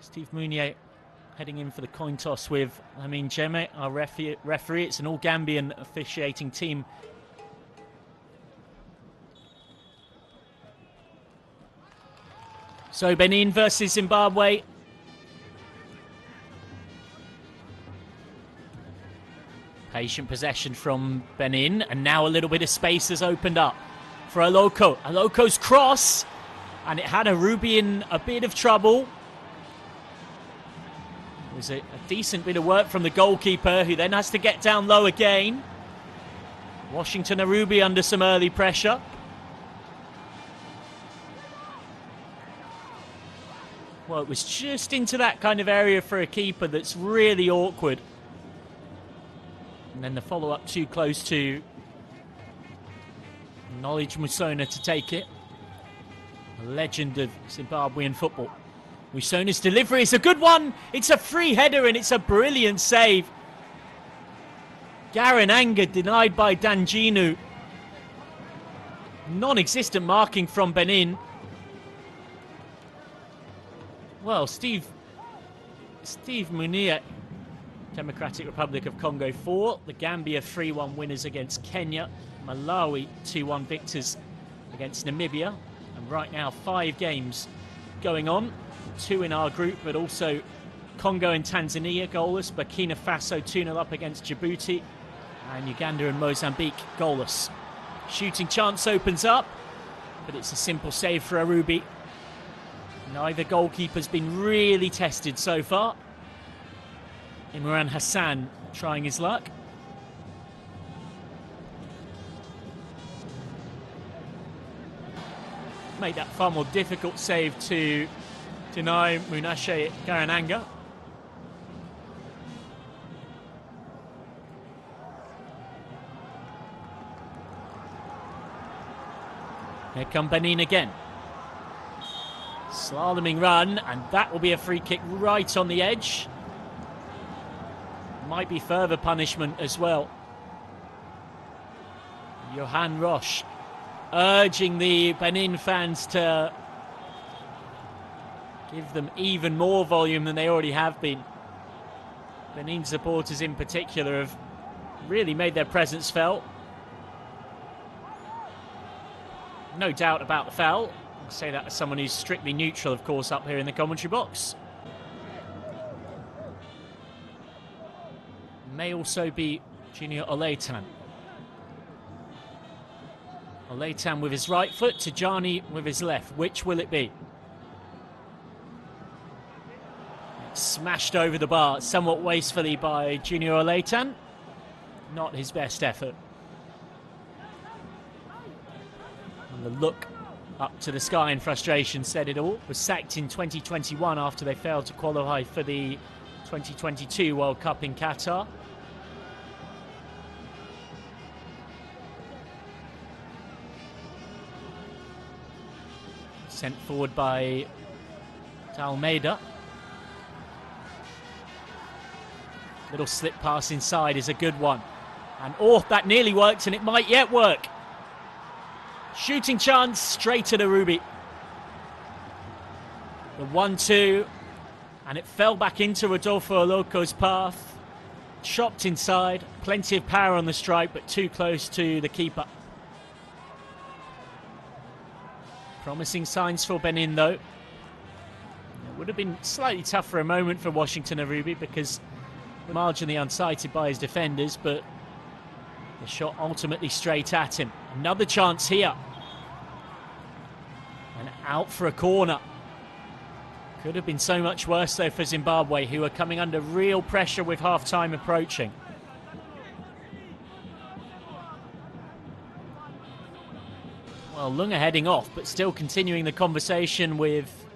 Steve Mounier heading in for the coin toss with Amin Jeme, our referee. It's an all Gambian officiating team. So Benin versus Zimbabwe. Patient possession from Benin, and now a little bit of space has opened up for Aloko. Aloko's cross, and it had Arubi in a bit of trouble. It was a decent bit of work from the goalkeeper, who then has to get down low again. Washington Arubi under some early pressure. Well, it was just into that kind of area for a keeper that's really awkward. And then the follow-up too close to Knowledge Musona to take it. A legend of Zimbabwean football. Musona's delivery is a good one. It's a free header and it's a brilliant save. Garenne Anga denied by Danjinu. Non-existent marking from Benin. Well, Steve Mounier, Democratic Republic of Congo 4. The Gambia 3-1 winners against Kenya. Malawi 2-1 victors against Namibia. And right now 5 games going on. 2 in our group, but also Congo and Tanzania goalless. Burkina Faso 2-0 up against Djibouti. And Uganda and Mozambique goalless. Shooting chance opens up, but it's a simple save for Arubi. Neither goalkeeper's been really tested so far. Imran Hassan trying his luck. Made that far more difficult save to deny Munashe Garananga. Here come Benin again. Slaloming run, and that will be a free kick right on the edge. Might be further punishment as well. Johan Roche urging the Benin fans to give them even more volume than they already have been. Benin supporters in particular have really made their presence felt. No doubt about the foul. I say that as someone who's strictly neutral, of course, up here in the commentary box. May also be Junior Oleitan. Oleitan with his right foot, Tijani with his left. Which will it be? Smashed over the bar somewhat wastefully by Junior Oleitan. Not his best effort. And the look up to the sky in frustration said it all. Was sacked in 2021 after they failed to qualify for the 2022 World Cup in Qatar. Sent forward by Almeida. Little slip pass inside is a good one. And oh, that nearly worked, and it might yet work. Shooting chance straight at Arubi. The 1-2, and it fell back into Rodolfo Aloko's path. Chopped inside, plenty of power on the strike, but too close to the keeper. Promising signs for Benin, though. It would have been slightly tough for a moment for Washington Arubi because marginally unsighted by his defenders, but the shot ultimately straight at him. Another chance here. And out for a corner. Could have been so much worse, though, for Zimbabwe, who are coming under real pressure with half-time approaching. Well, Lunga heading off, but still continuing the conversation with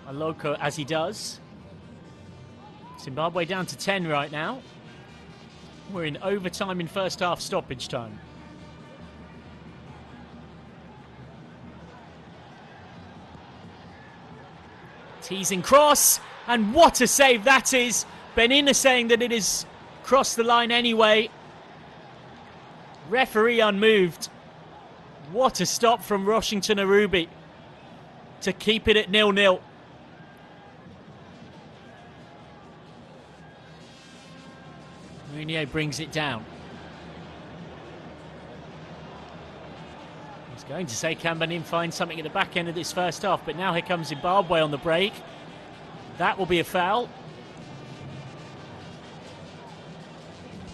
Aloko as he does. Zimbabwe down to 10 right now. We're in overtime in first half stoppage time. Teasing cross, and what a save that is. Benin is saying that it is crossed the line anyway. Referee unmoved. What a stop from Washington Arubi to keep it at 0-0. Mounier brings it down. I was going to say can Benin find something at the back end of this first half, but now here comes Zimbabwe on the break. That will be a foul.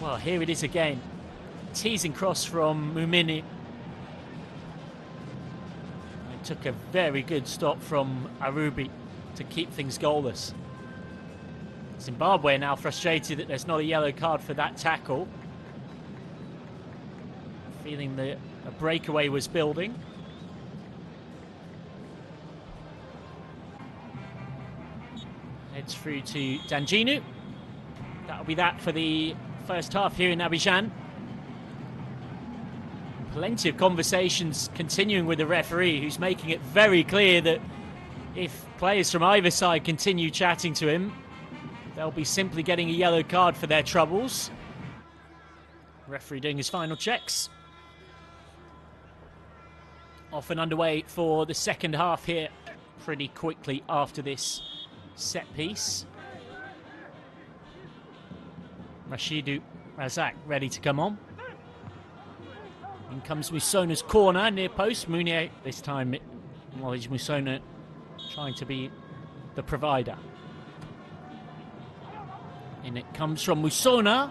Well, here it is again. Teasing cross from Mumini. It took a very good stop from Arubi to keep things goalless. Zimbabwe now frustrated that there's not a yellow card for that tackle. Feeling that a breakaway was building. Heads through to Danjinu. That'll be that for the first half here in Abidjan. Plenty of conversations continuing with the referee, who's making it very clear that if players from either side continue chatting to him, they'll be simply getting a yellow card for their troubles. Referee doing his final checks. Off and underway for the second half here pretty quickly after this set piece. Rashidou Razak ready to come on. In comes Musona's corner, near post. Mounier, this time, well, is Musona trying to be the provider. And it comes from Musona.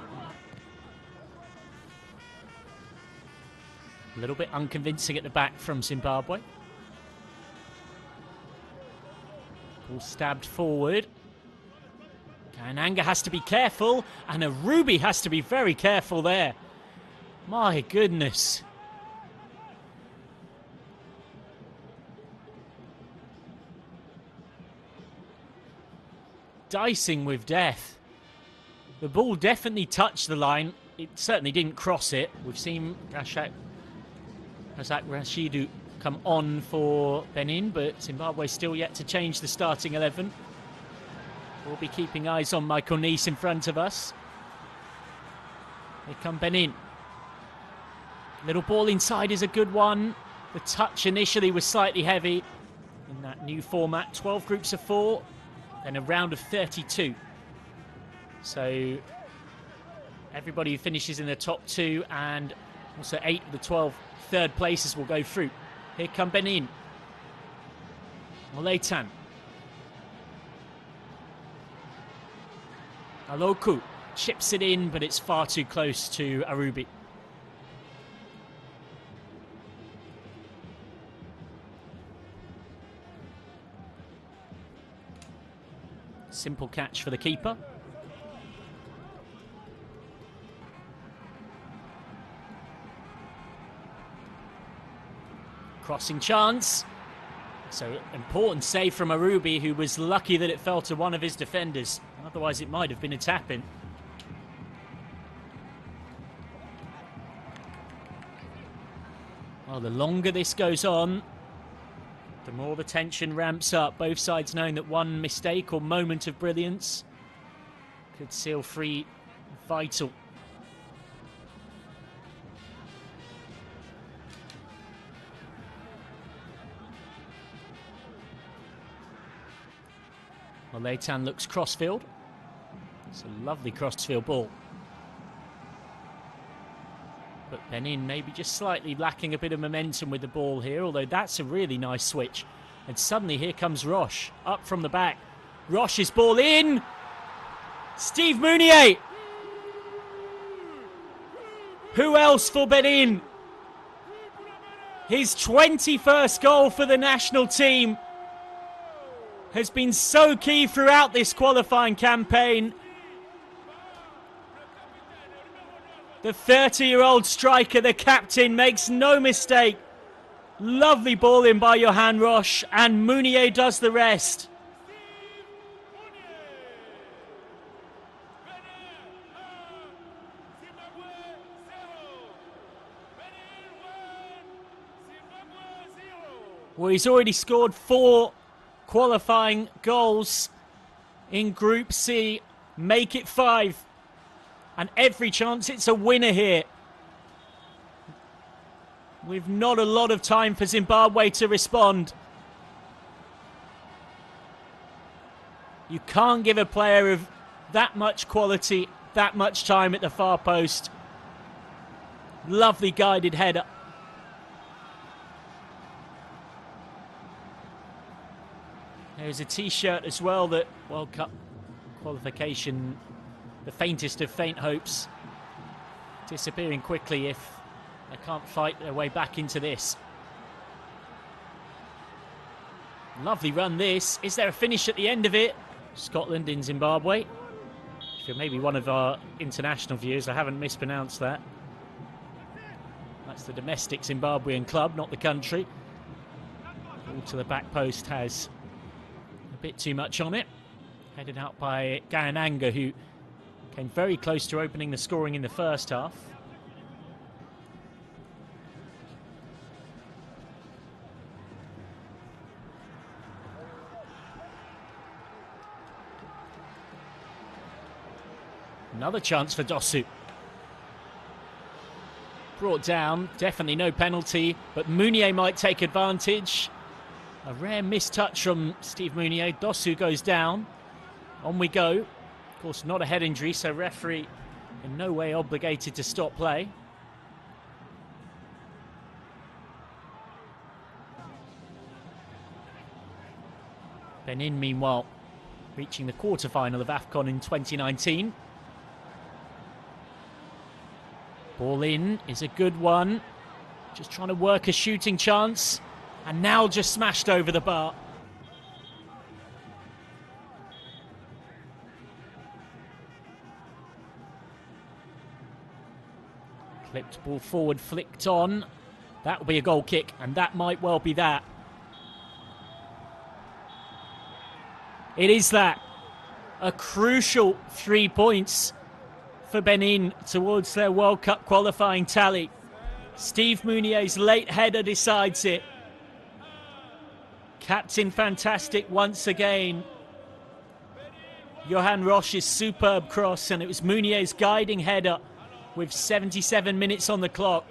A little bit unconvincing at the back from Zimbabwe. Ball stabbed forward. Kananga has to be careful, and Arubi has to be very careful there. My goodness. Dicing with death. The ball definitely touched the line. It certainly didn't cross it. We've seen Razak Rashidou come on for Benin, but Zimbabwe still yet to change the starting 11. We'll be keeping eyes on Michael Nice in front of us. Here come Benin. Little ball inside is a good one. The touch initially was slightly heavy in that new format. 12 groups of 4, then a round of 32. So everybody who finishes in the top 2 and also 8 of the 12 third places will go through. Here come Benin. Moleitan. Aloku chips it in, but it's far too close to Arubi. Simple catch for the keeper. Crossing chance. So important save from Arubi, who was lucky that it fell to one of his defenders. Otherwise it might have been a tap-in. Well, the longer this goes on, the more the tension ramps up. Both sides knowing that one mistake or moment of brilliance could seal free vital. Well, Leitan looks crossfield. It's a lovely crossfield ball. But Benin maybe just slightly lacking a bit of momentum with the ball here, although that's a really nice switch. And suddenly here comes Roche, up from the back. Roche's ball in! Steve Mounier! Who else for Benin? His 21st goal for the national team has been so key throughout this qualifying campaign. The 30-year-old striker, the captain, makes no mistake. Lovely ball in by Johan Roche, and Mounier does the rest. Well, he's already scored 4 qualifying goals in Group C. Make it 5. And every chance it's a winner here. With not a lot of time for Zimbabwe to respond. You can't give a player of that much quality that much time at the far post. Lovely guided header. There's a T-shirt as well, that World Cup qualification, the faintest of faint hopes, disappearing quickly if they can't fight their way back into this. Lovely run this. Is there a finish at the end of it? Scotland in Zimbabwe. If you're maybe one of our international viewers, I haven't mispronounced that. That's the domestic Zimbabwean club, not the country. Ball to the back post has a bit too much on it. Headed out by Garenne, who came very close to opening the scoring in the first half. Another chance for Dosu. Brought down, definitely no penalty, but Mounier might take advantage. A rare mistouch from Steve Mounier. Dosu goes down. On we go. Of course, not a head injury, so referee in no way obligated to stop play. Benin, meanwhile, reaching the quarter-final of AFCON in 2019. Ball in is a good one. Just trying to work a shooting chance. And now just smashed over the bar. Clipped ball forward, flicked on. That will be a goal kick, and that might well be that. It is that. A crucial 3 points for Benin towards their World Cup qualifying tally. Steve Mounier's late header decides it. Captain fantastic once again. Johan Roche's superb cross, and it was Mounier's guiding header with 77 minutes on the clock.